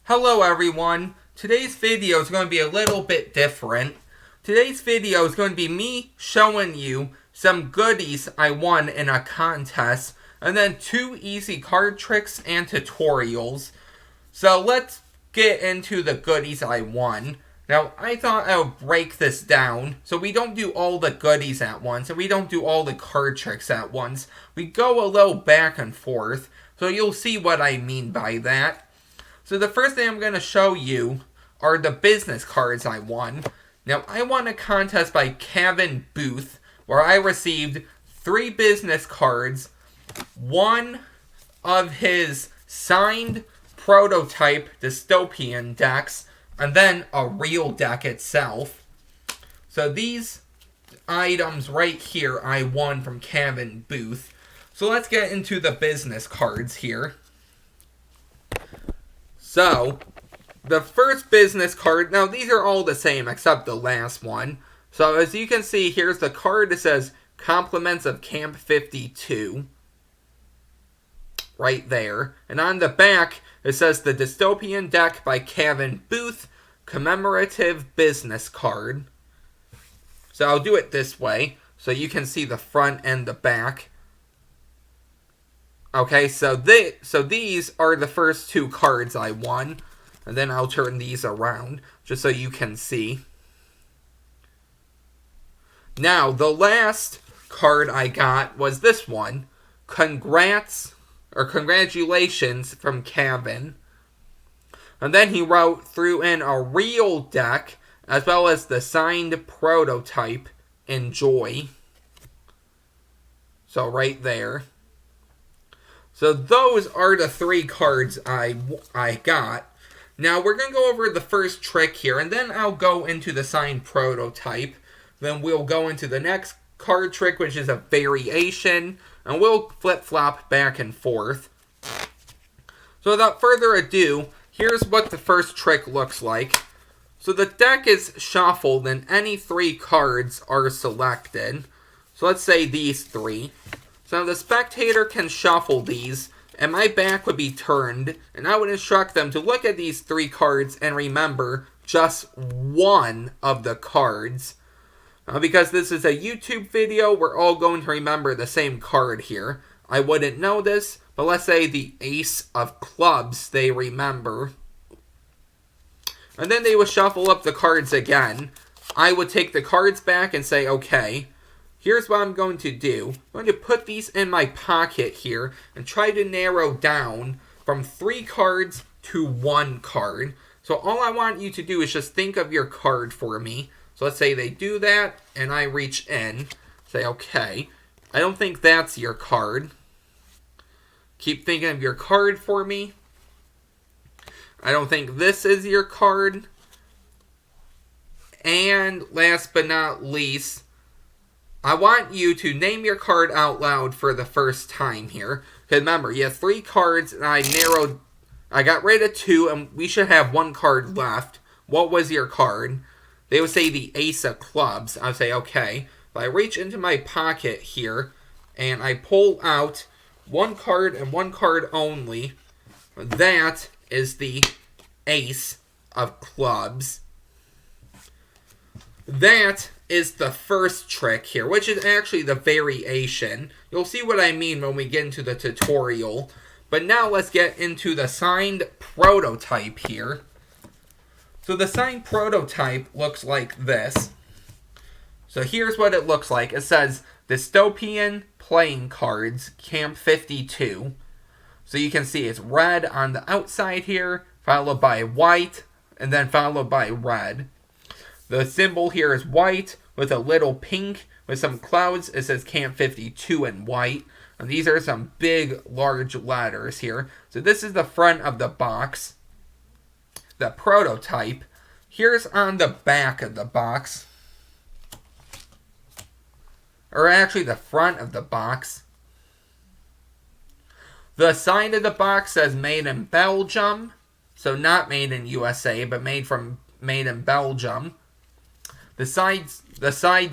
Hello everyone, today's video is going to be a little bit different. Today's video is going to be me showing you some goodies I won in a contest, and then 2 easy card tricks and tutorials. So let's get into the goodies I won. Now I thought I would break this down so we don't do all the goodies at once and we don't do all the card tricks at once. We go a little back and forth, so you'll see what I mean by that. So the first thing I'm going to show you are the business cards I won. Now, I won a contest by Kevin Booth where I received 3 business cards, 1 of his signed prototype dystopian decks, and then a real deck itself. So these items right here I won from Kevin Booth. So let's get into the business cards here. So, the first business card, now these are all the same except the last one. So as you can see, here's the card that says Compliments of Camp 52. Right there. And on the back, it says the Dystopian Deck by Kevin Booth, Commemorative Business Card. So I'll do it this way, so you can see the front and the back. Okay, so these are the first 2 cards I won. And then I'll turn these around, just so you can see. Now, the last card I got was this one. Congratulations from Kevin. And then he threw in a real deck, as well as the signed prototype, Enjoy. So right there. So those are the 3 cards I got. Now we're going to go over the first trick here, and then I'll go into the signed prototype. Then we'll go into the next card trick, which is a variation, and we'll flip-flop back and forth. So without further ado, here's what the first trick looks like. So the deck is shuffled, and any 3 cards are selected. So let's say these 3. So the spectator can shuffle these, and my back would be turned, and I would instruct them to look at these 3 cards and remember just one of the cards. Because this is a YouTube video, we're all going to remember the same card here. I wouldn't know this, but let's say the Ace of Clubs they remember. And then they would shuffle up the cards again. I would take the cards back and say, okay, here's what I'm going to do. I'm going to put these in my pocket here and try to narrow down from 3 cards to 1 card. So all I want you to do is just think of your card for me. So let's say they do that and I reach in. Say, okay, I don't think that's your card. Keep thinking of your card for me. I don't think this is your card. And last but not least, I want you to name your card out loud for the first time here. Because remember, you have 3 cards, and I got rid of 2, and we should have 1 card left. What was your card? They would say the Ace of Clubs. I would say, okay. If I reach into my pocket here, and I pull out 1 card and 1 card only, that is the Ace of Clubs. That is the first trick here, which is actually the variation. You'll see what I mean when we get into the tutorial. But now let's get into the signed prototype here. So the signed prototype looks like this. So here's what it looks like. It says Dystopian Playing Cards, Camp 52. So you can see it's red on the outside here, followed by white, and then followed by red. The symbol here is white with a little pink with some clouds. It says Camp 52 in white. And these are some big, large letters here. So this is the front of the box. The prototype. Here's on the back of the box. Or actually the front of the box. The side of the box says made in Belgium. So not made in USA, but made in Belgium. The sides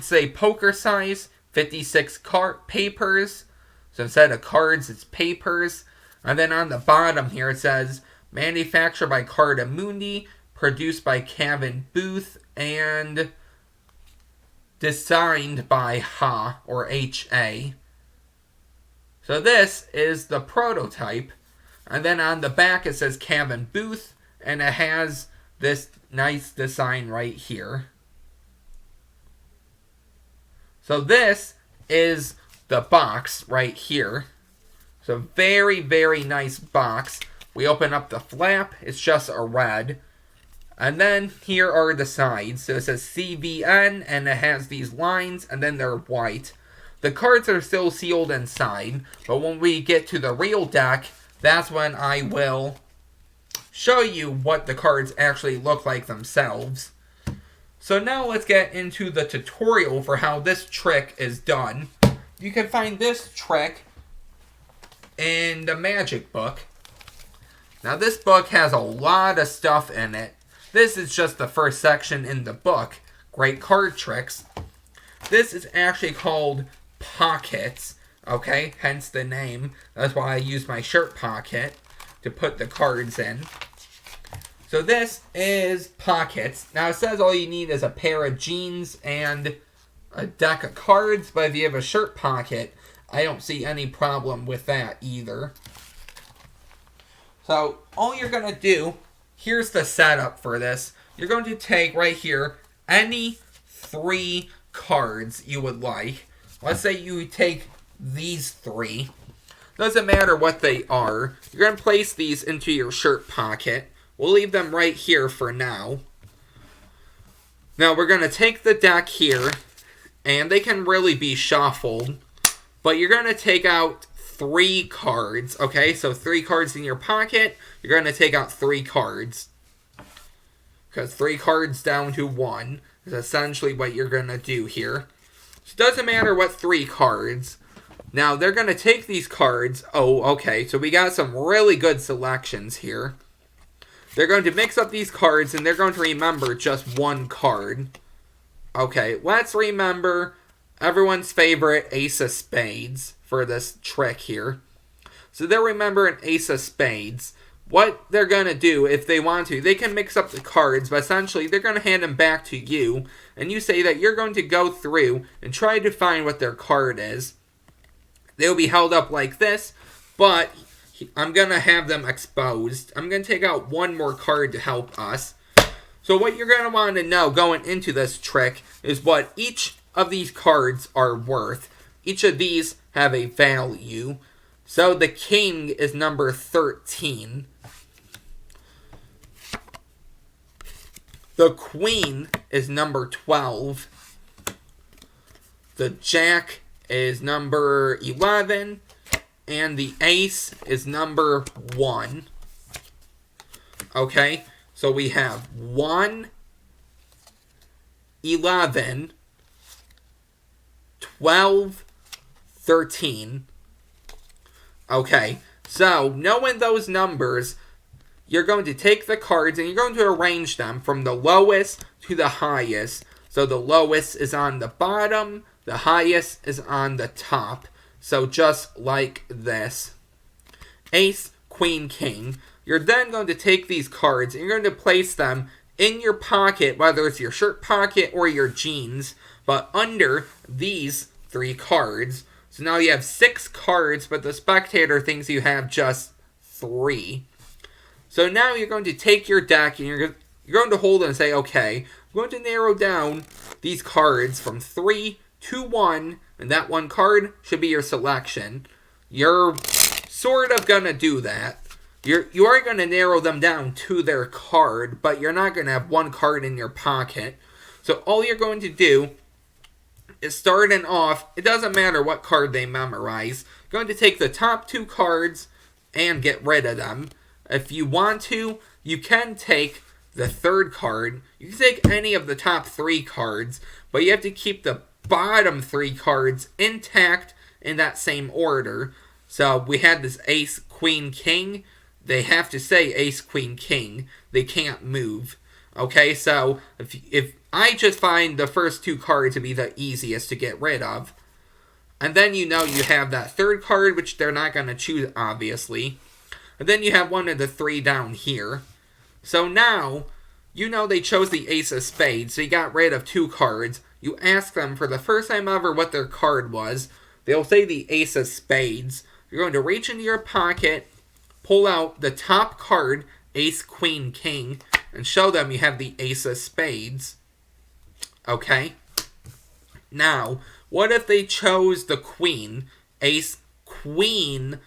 say poker size, 56 papers. So instead of cards, it's papers. And then on the bottom here it says Manufactured by Cardamundi, produced by Kevin Booth, and designed by Ha, or H-A. So this is the prototype. And then on the back it says Kevin Booth, and it has this nice design right here. So this is the box right here. So very, very nice box. We open up the flap. It's just a red. And then here are the sides. So it says CVN, and it has these lines, and then they're white. The cards are still sealed inside, but when we get to the real deck, that's when I will show you what the cards actually look like themselves. So now let's get into the tutorial for how this trick is done. You can find this trick in the Magic book. Now this book has a lot of stuff in it. This is just the first section in the book. Great card tricks. This is actually called pockets. Okay, hence the name. That's why I use my shirt pocket to put the cards in. So this is pockets. Now it says all you need is a pair of jeans and a deck of cards, but if you have a shirt pocket, I don't see any problem with that either. So all you're going to do, here's the setup for this. You're going to take right here any 3 cards you would like. Let's say you take these 3. Doesn't matter what they are. You're going to place these into your shirt pocket. We'll leave them right here for now. Now we're going to take the deck here, and they can really be shuffled, but you're going to take out 3 cards, okay? So 3 cards in your pocket, you're going to take out 3 cards. Because 3 cards down to 1 is essentially what you're going to do here. So it doesn't matter what 3 cards. Now they're going to take these cards. Oh, okay, so we got some really good selections here. They're going to mix up these cards, and they're going to remember just 1 card. Okay, let's remember everyone's favorite Ace of Spades for this trick here. So they'll remember an Ace of Spades. What they're going to do, if they want to, they can mix up the cards, but essentially they're going to hand them back to you, and you say that you're going to go through and try to find what their card is. They'll be held up like this, but I'm going to have them exposed. I'm going to take out 1 more card to help us. So what you're going to want to know going into this trick is what each of these cards are worth. Each of these have a value. So the king is number 13. The queen is number 12. The jack is number 11. And the ace is number 1. Okay, so we have 1, 11, 12, 13. Okay, so knowing those numbers, you're going to take the cards and you're going to arrange them from the lowest to the highest. So the lowest is on the bottom, the highest is on the top. So just like this. Ace, queen, king. You're then going to take these cards and you're going to place them in your pocket, whether it's your shirt pocket or your jeans, but under these 3 cards. So now you have 6 cards, but the spectator thinks you have just 3. So now you're going to take your deck and you're going to hold it and say, okay, I'm going to narrow down these cards from 3 to 1, and that 1 card should be your selection. You're sort of going to do that. You are going to narrow them down to their card, but you're not going to have 1 card in your pocket. So all you're going to do is starting off, it doesn't matter what card they memorize. You're going to take the top 2 cards and get rid of them. If you want to, you can take the 3rd card. You can take any of the top 3 cards, but you have to keep the bottom 3 cards intact in that same order. So we had this ace, queen, king. They have to say ace, queen, king. They can't move. Okay, so if I just find the first 2 cards to be the easiest to get rid of, and then you know you have that 3rd card, which they're not going to choose, obviously. And then you have one of the 3 down here. So now, you know they chose the ace of spades, so you got rid of 2 cards. You ask them for the first time ever what their card was. They'll say the ace of spades. You're going to reach into your pocket, pull out the top card, ace, queen, king, and show them you have the ace of spades. Okay? Now, what if they chose the queen, ace, queen,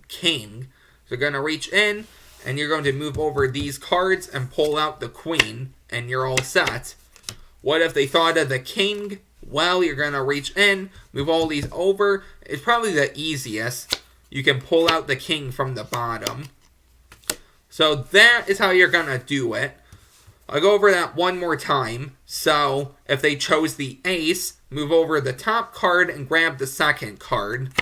king? So you're going to reach in, and you're going to move over these cards and pull out the queen, and you're all set. What if they thought of the king? Well, you're going to reach in, move all these over. It's probably the easiest. You can pull out the king from the bottom. So that is how you're going to do it. I'll go over that one more time. So, if they chose the ace, move over the top card and grab the second card.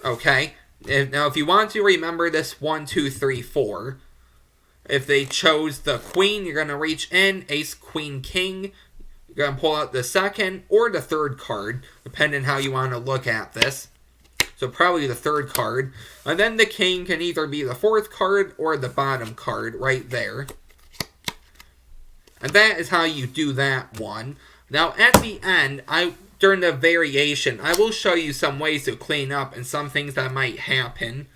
Okay? Now, if you want to remember this 1, 2, 3, 4. If they chose the queen, you're going to reach in, ace, queen, king. You're going to pull out the second or the third card, depending how you want to look at this. So probably the third card. And then the king can either be the 4th card or the bottom card right there. And that is how you do that one. Now at the end, during the variation, I will show you some ways to clean up and some things that might happen.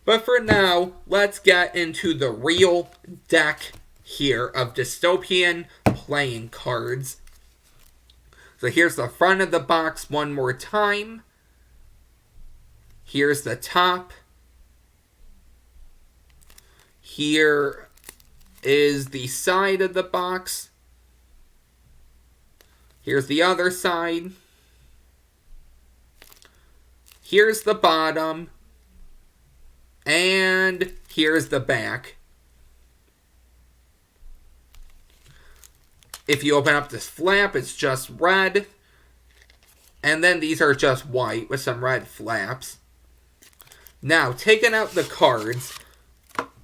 But for now, let's get into the real deck here of dystopian playing cards. So here's the front of the box one more time. Here's the top. Here is the side of the box. Here's the other side. Here's the bottom. And here's the back. If you open up this flap, it's just red. And then these are just white with some red flaps. Now, taking out the cards,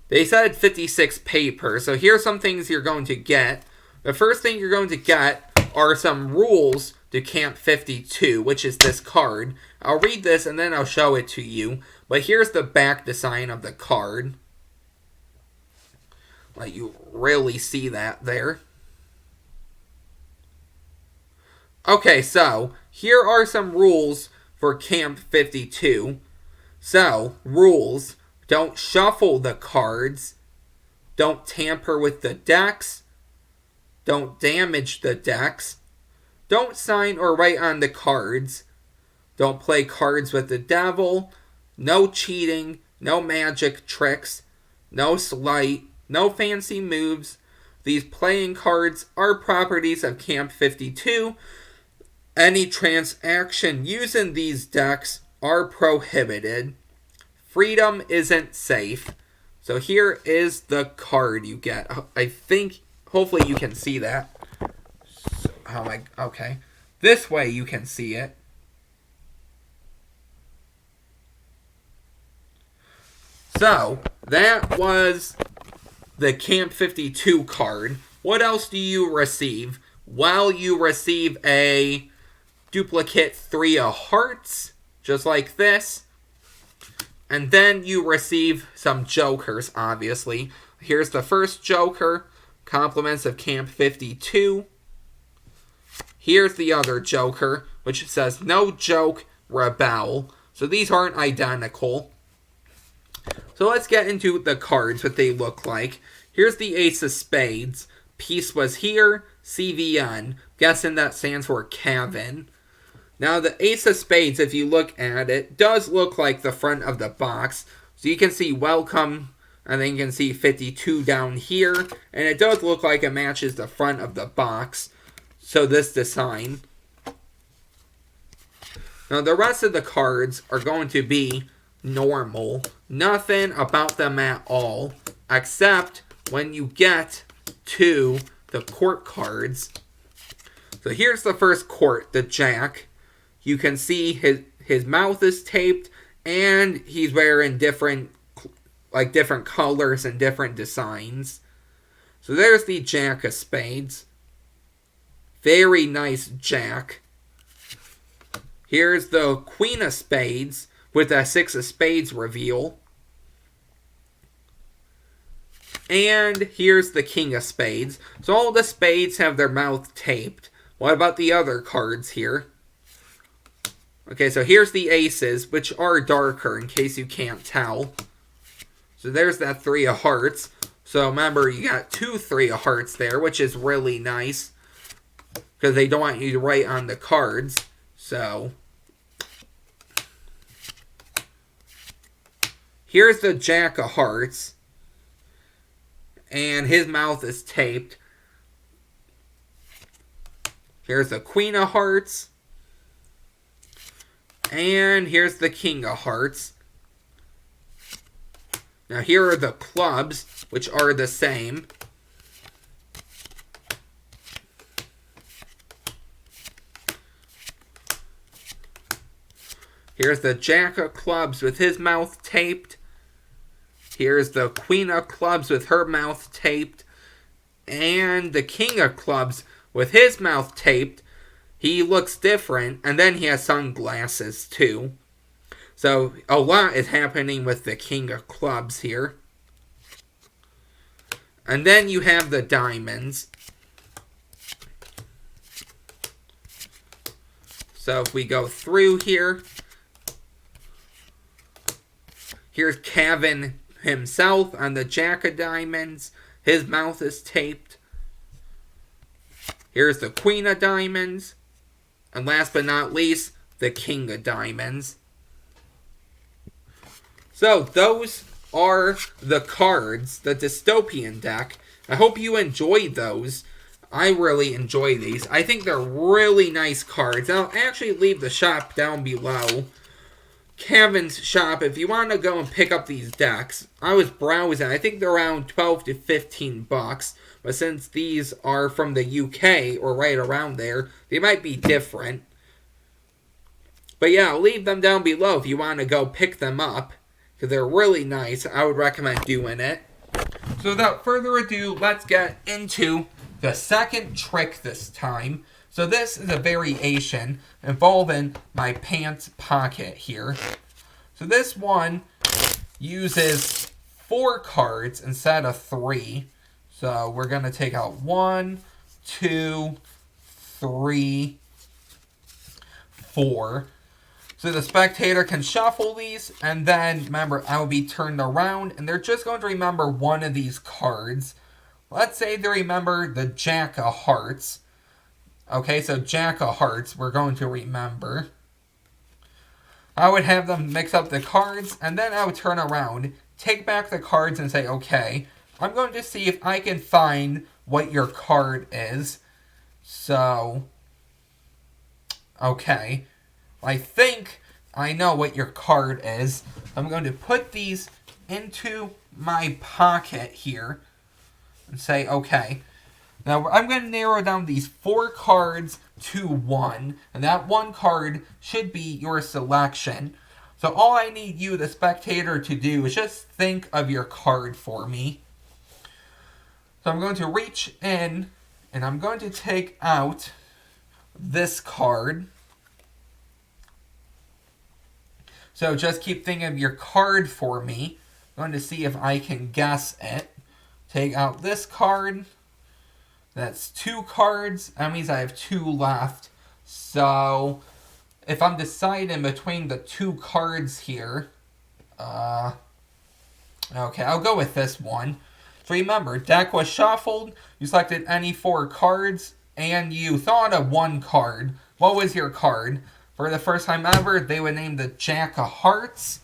they said 56 paper, so here's some things you're going to get. The first thing you're going to get are some rules to Camp 52, which is this card. I'll read this and then I'll show it to you. But here's the back design of the card. Let you really see that there. Okay, so here are some rules for Camp 52. So, rules. Don't shuffle the cards. Don't tamper with the decks. Don't damage the decks. Don't sign or write on the cards. Don't play cards with the devil. No cheating. No magic tricks. No sleight. No fancy moves. These playing cards are properties of Camp 52. Any transaction using these decks are prohibited. Freedom isn't safe. So here is the card you get. I think, hopefully you can see that. So, okay. This way you can see it. So, that was the Camp 52 card. What else do you receive? Well, you receive a duplicate 3 of hearts, just like this. And then you receive some jokers, obviously. Here's the first joker, compliments of Camp 52. Here's the other joker, which says, no joke, rebel. So these aren't identical. So let's get into the cards, what they look like. Here's the Ace of Spades. Peace was here, CVN. Guessing that stands for Kevin. Now, the Ace of Spades, if you look at it, does look like the front of the box. So you can see welcome, and then you can see 52 down here. And it does look like it matches the front of the box. So this design. Now, the rest of the cards are going to be normal. Nothing about them at all. Except when you get to the court cards. So here's the first court, the Jack. You can see his mouth is taped, and he's wearing different colors and different designs. So there's the Jack of Spades. Very nice Jack. Here's the Queen of Spades, with that 6 of spades reveal. And here's the king of spades. So all the spades have their mouth taped. What about the other cards here? Okay, so here's the aces, which are darker in case you can't tell. So there's that 3 of hearts. So remember, you got 2 3 of hearts there, which is really nice. Because they don't want you to write on the cards. So here's the jack of hearts. And his mouth is taped. Here's the queen of hearts. And here's the king of hearts. Now here are the clubs, which are the same. Here's the jack of clubs with his mouth taped. Here's the queen of clubs with her mouth taped. And the king of clubs with his mouth taped. He looks different, and then he has sunglasses too. So a lot is happening with the king of clubs here. And then you have the diamonds. So if we go through here, here's Kevin himself on the jack of diamonds. His mouth is taped. Here's the queen of diamonds. And last but not least, the king of diamonds. So those are the cards, the dystopian deck. I hope you enjoyed those. I really enjoy these. I think they're really nice cards. I'll actually leave the shop down below. Kevin's shop, if you want to go and pick up these decks. I was browsing. I think they're around 12 to 15 bucks. But since these are from the UK, or right around there, they might be different. But yeah, I'll leave them down below if you want to go pick them up. Because they're really nice. I would recommend doing it. So without further ado, let's get into the second trick this time. So this is a variation involving my pants pocket here. So this one uses 4 cards instead of 3. So we're going to take out 1, 2, 3, 4. So the spectator can shuffle these, and then, remember, I will be turned around, and they're just going to remember one of these cards. Let's say they remember the jack of hearts. Okay, so jack of hearts, we're going to remember. I would have them mix up the cards, and then I would turn around, take back the cards, and say, okay, I'm going to see if I can find what your card is. So, okay. I think I know what your card is. I'm going to put these into my pocket here and say, okay. Now, I'm going to narrow down these 4 cards to 1. And that 1 card should be your selection. So all I need you, the spectator, to do is just think of your card for me. So I'm going to reach in and I'm going to take out this card. So just keep thinking of your card for me. I'm going to see if I can guess it. Take out this card. That's 2 cards. That means I have 2 left. So if I'm deciding between the 2 cards here, okay, I'll go with this one. So remember, deck was shuffled. You selected any 4 cards, and you thought of 1 card. What was your card? For the first time ever, they would name the jack of hearts.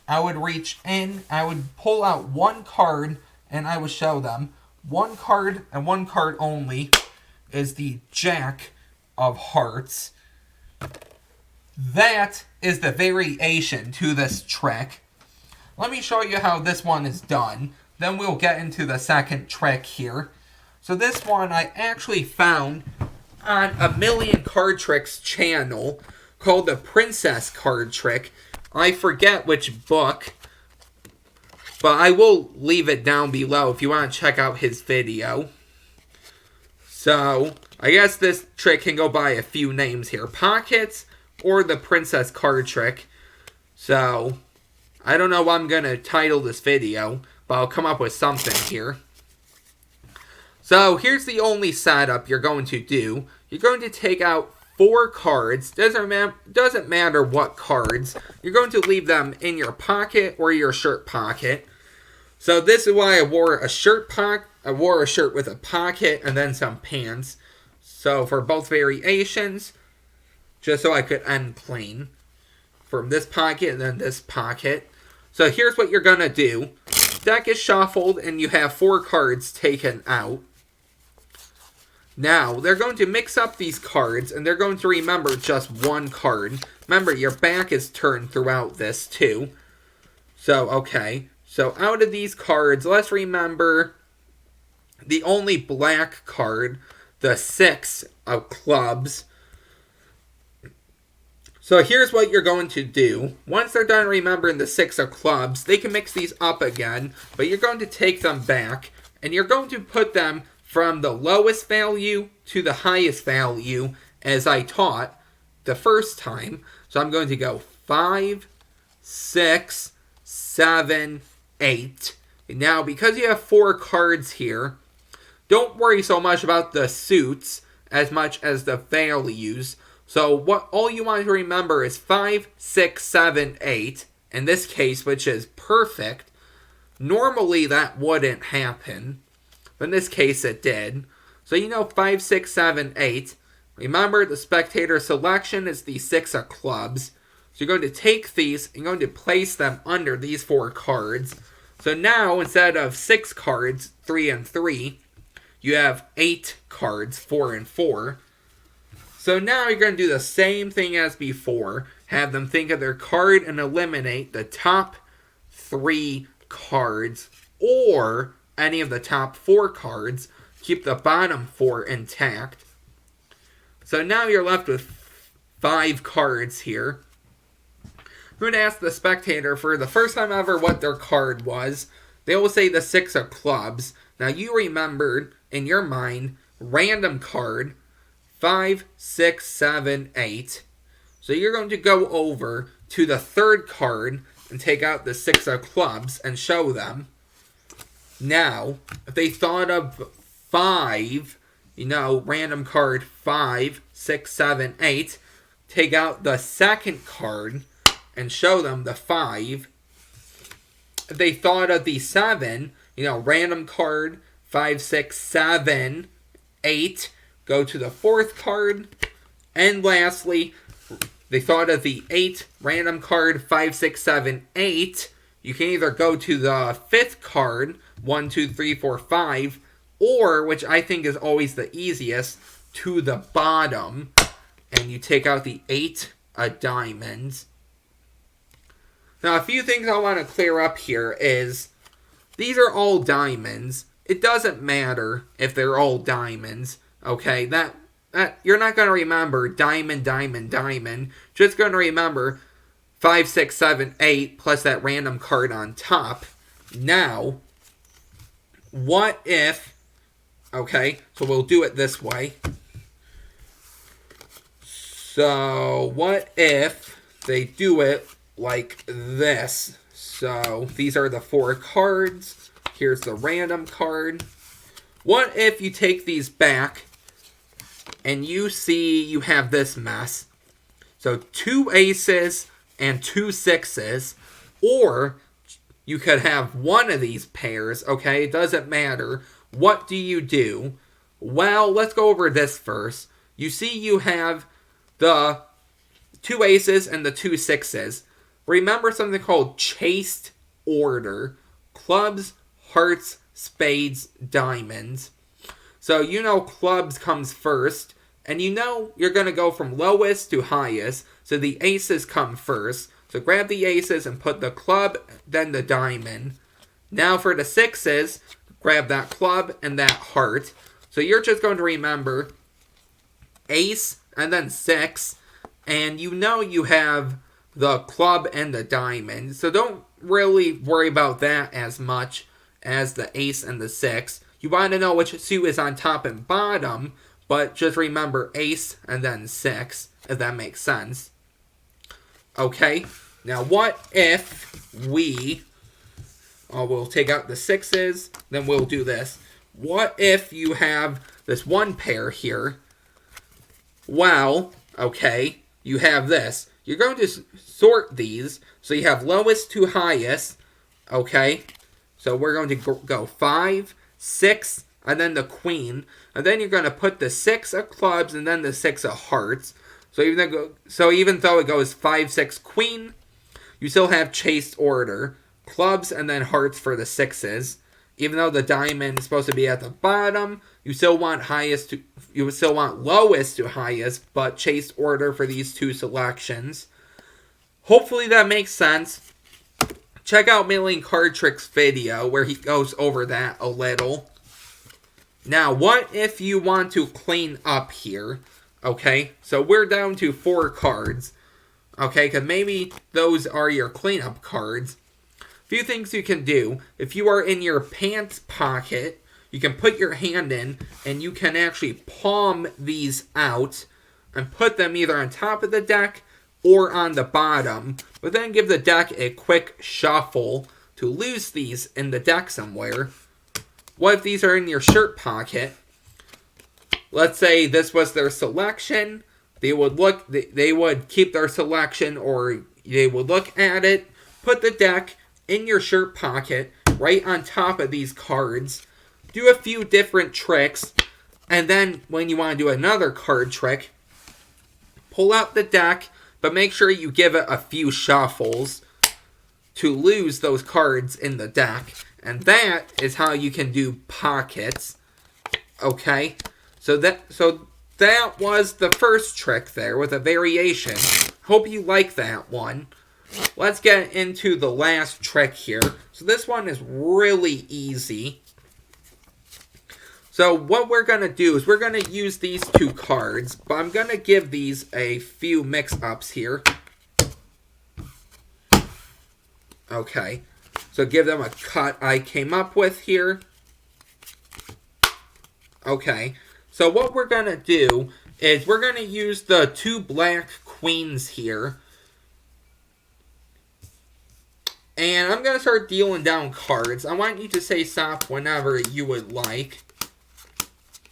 I would reach in, I would pull out 1 card, and I would show them. 1 card, and 1 card only, is the jack of hearts. That is the variation to this trick. Let me show you how this one is done. Then we'll get into the second trick here. So this one I actually found on a Million Card Tricks channel called the Princess Card Trick. I forget which book, but I will leave it down below if you want to check out his video. So, I guess this trick can go by a few names here. Pockets or the Princess Card Trick. So, I don't know what I'm going to title this video, but I'll come up with something here. So, here's the only setup you're going to do. You're going to take out 4 cards. Doesn't matter what cards. You're going to leave them in your pocket or your shirt pocket. So, this is why I wore a shirt I wore a shirt with a pocket and then some pants. So, for both variations, just so I could end clean. From this pocket and then this pocket. So here's what you're going to do. Deck is shuffled and you have 4 cards taken out. Now, they're going to mix up these cards and they're going to remember just 1 card. Remember, your back is turned throughout this too. So, okay. So out of these cards, let's remember the only black card, the 6 of clubs. So here's what you're going to do. Once they're done remembering the 6 of clubs, they can mix these up again, but you're going to take them back, and you're going to put them from the lowest value to the highest value, as I taught the first time. So I'm going to go 5, 6, 7, 8. Now, because you have 4 cards here, don't worry so much about the suits as much as the values. So all you want to remember is 5, 6, 7, 8. In this case, which is perfect. Normally that wouldn't happen. But in this case it did. So you know 5, 6, 7, 8. Remember the spectator selection is the 6 of clubs. So you're going to take these and you're going to place them under these 4 cards. So now instead of 6 cards, 3 and 3, you have 8 cards, 4 and 4. So now you're going to do the same thing as before. Have them think of their card and eliminate the top 3 cards or any of the top 4 cards. Keep the bottom 4 intact. So now you're left with 5 cards here. I'm going to ask the spectator for the first time ever what their card was. They will say the 6 of clubs. Now you remembered in your mind, random card, 5, 6, 7, 8. So you're going to go over to the 3rd card and take out the 6 of clubs and show them. Now, if they thought of 5, random card 5, 6, 7, 8, take out the 2nd card and show them the 5. If they thought of the 7, random card 5, 6, 7, 8, go to the 4th card. And lastly, they thought of the 8, random card 5, 6, 7, 8. You can either go to the 5th card, 1, 2, 3, 4, 5, or, which I think is always the easiest, to the bottom, and you take out the 8 of diamonds. Now, a few things I want to clear up here is, these are all diamonds. It doesn't matter if they're all diamonds. Okay, that you're not going to remember diamond, diamond, diamond. Just going to remember 5, 6, 7, 8 plus that random card on top. Now, what if, okay, so we'll do it this way. So, what if they do it like this? So, these are the 4 cards. Here's the random card. What if you take these back and you see you have this mess? So 2 aces and 2 6s. Or you could have one of these pairs, okay? It doesn't matter. What do you do? Well, let's go over this first. You see you have the 2 aces and the 2 6s. Remember something called chased order. Clubs, hearts, spades, diamonds. So clubs comes first, and you're going to go from lowest to highest, so the aces come first. So grab the aces and put the club, then the diamond. Now for the 6s, grab that club and that heart. So you're just going to remember ace and then 6, and you have the club and the diamond. So don't really worry about that as much as the ace and the 6. You want to know which suit is on top and bottom, but just remember ace and then 6, if that makes sense. Okay, Now, what if we... we'll take out the 6s, then we'll do this. What if you have this one pair here? Well, okay, you have this. You're going to sort these, so you have lowest to highest, okay? So we're going to go 5, 6, and then the queen. And then you're going to put the 6 of clubs and then the 6 of hearts. So even though it goes 5, 6, queen, you still have chased order. Clubs and then hearts for the 6s. Even though the diamond is supposed to be at the bottom, you still want lowest to highest, but chased order for these two selections. Hopefully that makes sense. Check out Milling Card Tricks video where he goes over that a little. Now, what if you want to clean up here? Okay, so we're down to 4 cards. Okay, because maybe those are your cleanup cards. Few things you can do. If you are in your pants pocket, you can put your hand in and you can actually palm these out and put them either on top of the deck or on the bottom, but then give the deck a quick shuffle to lose these in the deck somewhere. What if these are in your shirt pocket? Let's say this was their selection. They would keep their selection, or they would look at it, put the deck in your shirt pocket, right on top of these cards, do a few different tricks, and then when you want to do another card trick, pull out the deck, but make sure you give it a few shuffles to lose those cards in the deck. And that is how you can do pockets. Okay? So that was the first trick there with a variation. Hope you like that one. Let's get into the last trick here. So this one is really easy. So what we're going to do is we're going to use these 2 cards, but I'm going to give these a few mix-ups here. Okay, so give them a cut I came up with here. Okay, so what we're going to do is we're going to use the 2 black queens here. And I'm going to start dealing down cards. I want you to say stop whenever you would like.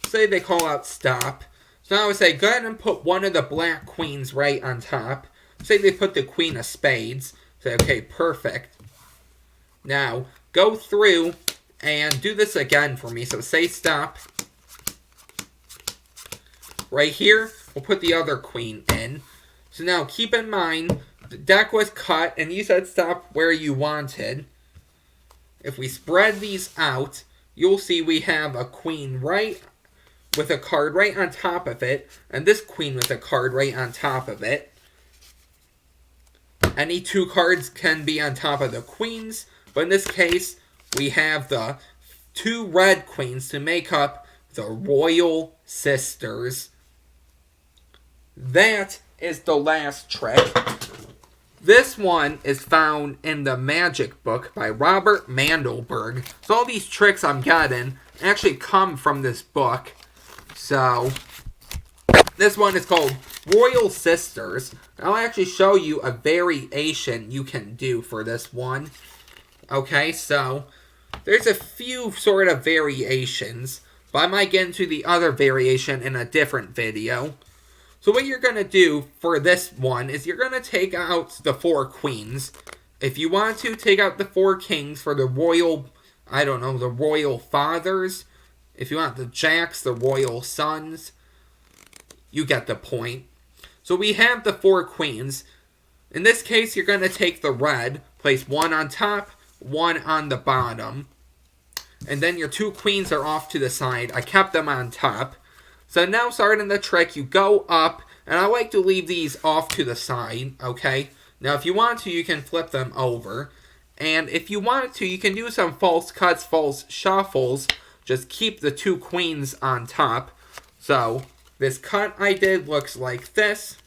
Say they call out stop. So now I would say go ahead and put one of the black queens right on top. Say they put the queen of spades. Say, okay, perfect. Now, go through and do this again for me. So say stop. Right here, we'll put the other queen in. So now keep in mind, the deck was cut, and you said stop where you wanted. If we spread these out, you'll see we have a queen right with a card right on top of it, and this queen with a card right on top of it. Any 2 cards can be on top of the queens, but in this case, we have the 2 red queens to make up the Royal Sisters. That is the last trick. This one is found in the Magic book by Robert Mandelberg. So all these tricks I'm getting actually come from this book. So this one is called Royal Sisters. I'll actually show you a variation you can do for this one. Okay, so there's a few sort of variations, but I might get into the other variation in a different video. So what you're going to do for this one is you're going to take out the 4 queens. If you want to, take out the 4 kings for the royal, the royal fathers. If you want the jacks, the royal sons. You get the point. So we have the 4 queens. In this case, you're going to take the red, place 1 on top, 1 on the bottom. And then your 2 queens are off to the side. I kept them on top. So now starting the trick, you go up, and I like to leave these off to the side, okay? Now if you want to, you can flip them over. And if you want to, you can do some false cuts, false shuffles. Just keep the 2 queens on top. So this cut I did looks like this.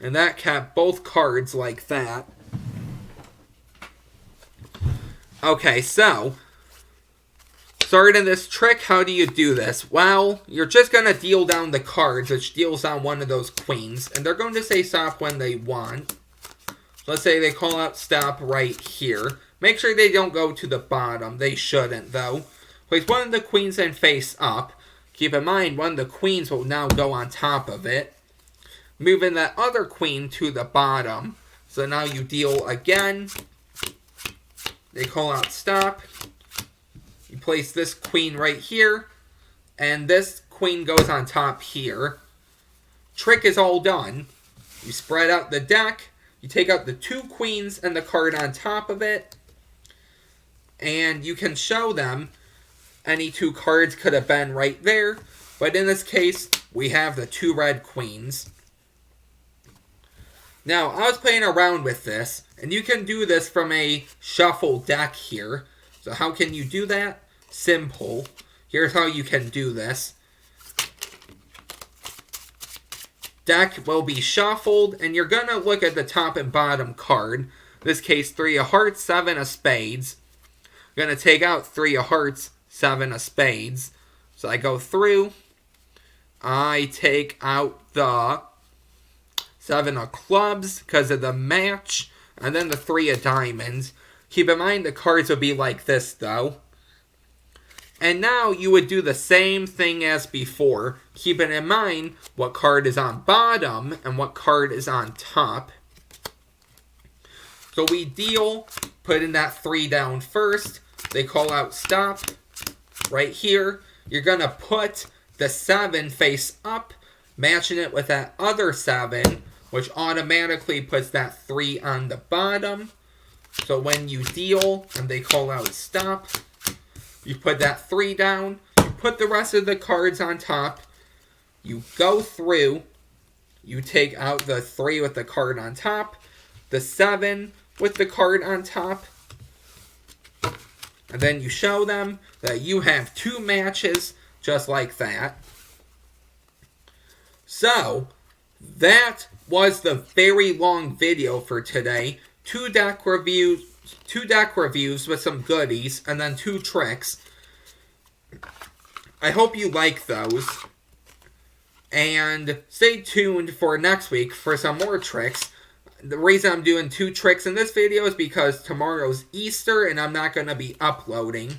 And that kept both cards like that. Starting this trick, how do you do this? Well, you're just going to deal down the cards, which deals on one of those queens. And they're going to say stop when they want. Let's say they call out stop right here. Make sure they don't go to the bottom. They shouldn't, though. Place one of the queens and face up. Keep in mind, one of the queens will now go on top of it. Moving that other queen to the bottom. So now you deal again. They call out stop. You place this queen right here. And this queen goes on top here. Trick is all done. You spread out the deck. You take out the 2 queens and the card on top of it. And you can show them. Any 2 cards could have been right there. But in this case, we have the 2 red queens. Now, I was playing around with this. And you can do this from a shuffle deck here. So how can you do that? Simple. Here's how you can do this. Deck will be shuffled, and you're going to look at the top and bottom card. In this case, 3 of hearts, 7 of spades. I'm going to take out 3 of hearts, 7 of spades. So I go through. I take out the 7 of clubs because of the match. And then the 3 of diamonds. Keep in mind the cards will be like this, though. And now you would do the same thing as before, keeping in mind what card is on bottom and what card is on top. So we deal, putting that 3 down first. They call out stop right here. You're going to put the 7 face up, matching it with that other 7, which automatically puts that 3 on the bottom. So when you deal and they call out stop, you put that 3 down, you put the rest of the cards on top, you go through, you take out the 3 with the card on top, the 7 with the card on top, and then you show them that you have 2 matches just like that. So, that was the very long video for today. 2 deck reviews with some goodies, and then 2 tricks. I hope you like those. And stay tuned for next week for some more tricks. The reason I'm doing 2 tricks in this video is because tomorrow's Easter, and I'm not going to be uploading.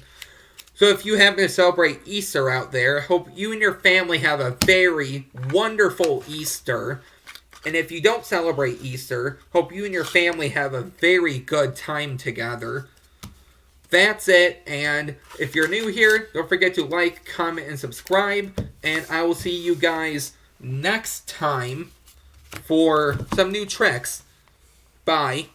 So if you happen to celebrate Easter out there, hope you and your family have a very wonderful Easter. And if you don't celebrate Easter, hope you and your family have a very good time together. That's it, and if you're new here, don't forget to like, comment, and subscribe, and I will see you guys next time for some new tricks. Bye.